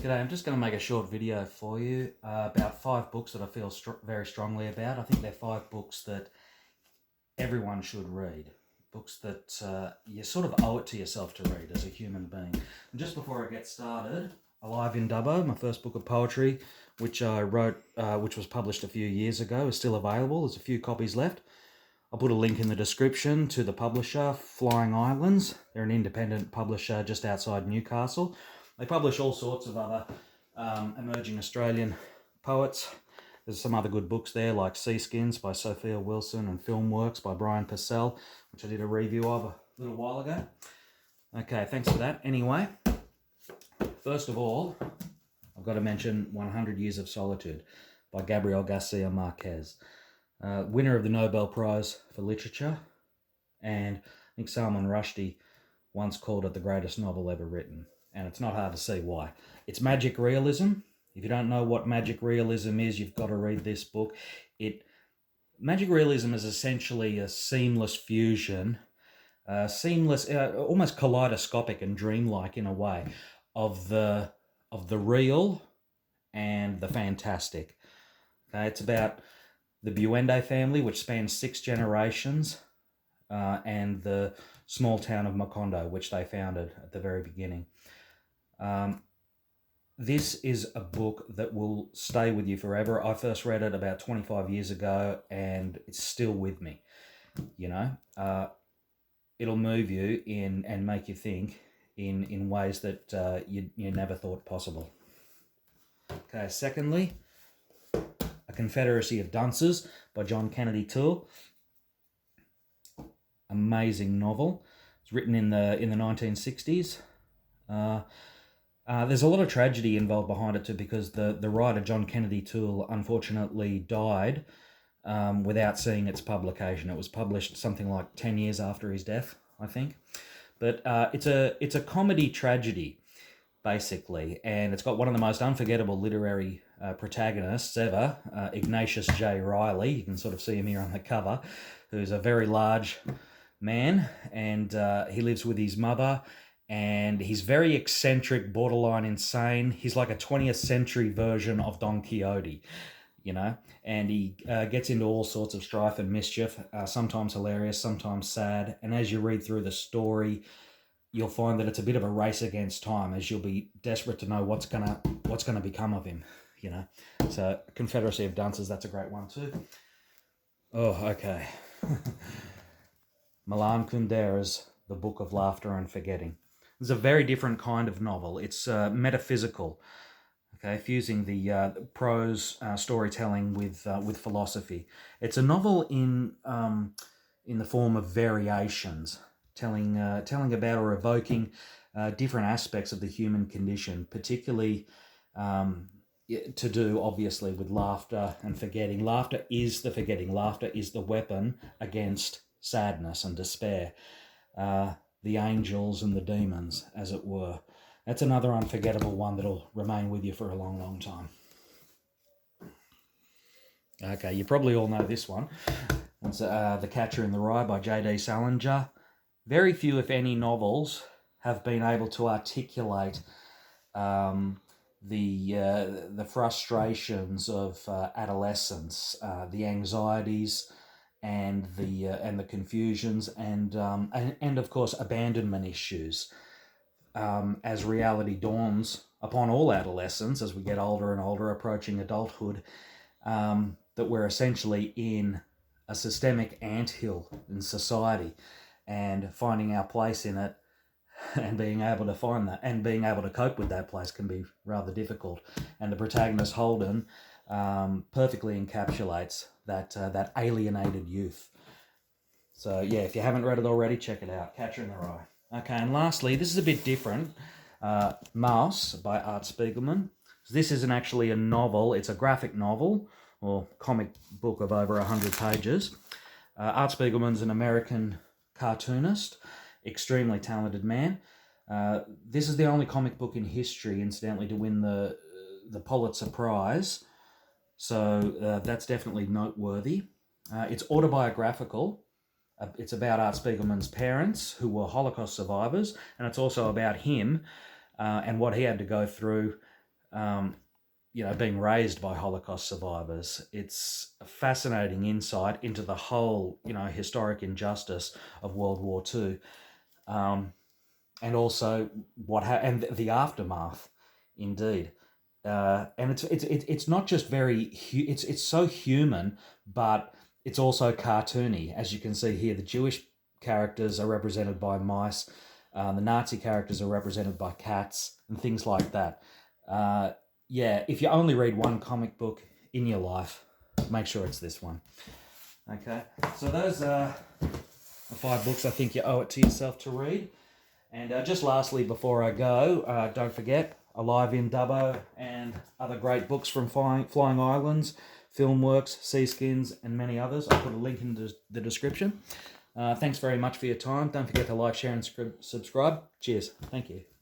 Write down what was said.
G'day, I'm just going to make a short video for you about 5 books that I feel very strongly about. I think they're 5 books that everyone should read. Books that you sort of owe it to yourself to read as a human being. And just before I get started, Alive in Dubbo, my first book of poetry, which I wrote, which was published a few years ago, is still available. There's a few copies left. I'll put a link in the description to the publisher, Flying Islands. They're an independent publisher just outside Newcastle. They publish all sorts of other emerging Australian poets. There's some other good books there, like Seaskins by Sophia Wilson and Film Works by Brian Purcell, which I did a review of a little while ago. Okay, thanks for that. Anyway, first of all, I've got to mention 100 Years of Solitude by Gabriel Garcia Marquez. Winner of the Nobel Prize for Literature, and I think Salman Rushdie once called it the greatest novel ever written, and it's not hard to see why. It's magic realism. If you don't know what magic realism is, you've got to read this book. Magic realism is essentially a seamless fusion, almost kaleidoscopic and dreamlike in a way, of the real and the fantastic. Okay, it's about the Buende family, which spans 6 generations, and the small town of Macondo, which they founded at the very beginning. This is a book that will stay with you forever. I first read it about 25 years ago, and it's still with me. You know, it'll move you and make you think in ways that you never thought possible. Okay, secondly, A Confederacy of Dunces by John Kennedy Toole. Amazing novel. It's written in the 1960s. There's a lot of tragedy involved behind it too, because the writer John Kennedy Toole unfortunately died without seeing its publication. It was published something like 10 years after his death, I think. But it's a comedy tragedy, basically, and it's got one of the most unforgettable literary protagonists ever, Ignatius J. Riley. You can sort of see him here on the cover, who's a very large man, and he lives with his mother, and he's very eccentric, borderline insane. He's like a 20th century version of Don Quixote, you know, and he gets into all sorts of strife and mischief, sometimes hilarious, sometimes sad, and as you read through the story, you'll find that it's a bit of a race against time, as you'll be desperate to know what's gonna become of him, you know. So Confederacy of Dunces, that's a great one too. Oh, okay. Milan Kundera's The Book of Laughter and Forgetting. It's a very different kind of novel. It's metaphysical, okay, fusing the prose storytelling with philosophy. It's a novel in the form of variations, telling about or evoking different aspects of the human condition, particularly to do, obviously, with laughter and forgetting. Laughter is the forgetting. Laughter is the weapon against sadness and despair. The angels and the demons, as it were. That's another unforgettable one that'll remain with you for a long, long time. Okay, you probably all know this one. It's The Catcher in the Rye by JD Salinger. Very few, if any, novels have been able to articulate the frustrations of adolescence, the anxieties, and the confusions, and of course abandonment issues, as reality dawns upon all adolescents as we get older and older, approaching adulthood, that we're essentially in a systemic anthill in society, and finding our place in it and being able to find that and being able to cope with that place can be rather difficult. And the protagonist Holden perfectly encapsulates that alienated youth. So yeah, if you haven't read it already, check it out. Catcher in the Rye. Okay, and lastly, this is a bit different. Mouse by Art Spiegelman. This isn't actually a novel, it's a graphic novel or comic book of over 100 pages. Art Spiegelman's an American cartoonist, extremely talented man. This is the only comic book in history, incidentally, to win the Pulitzer Prize. So that's definitely noteworthy. It's autobiographical. It's about Art Spiegelman's parents, who were Holocaust survivors, and it's also about him and what he had to go through being raised by Holocaust survivors. It's a fascinating insight into the whole, historic injustice of World War II, and also and the aftermath, indeed. And it's not just it's so human, but it's also cartoony. As you can see here, the Jewish characters are represented by mice, the Nazi characters are represented by cats, and things like that. If you only read one comic book in your life, make sure it's this one. Okay, so those are the 5 books I think you owe it to yourself to read. And just lastly, before I go, don't forget Alive in Dubbo and other great books from Flying Islands, Filmworks, Seaskins, and many others. I'll put a link in the description. Thanks very much for your time. Don't forget to like, share, and subscribe. Cheers. Thank you.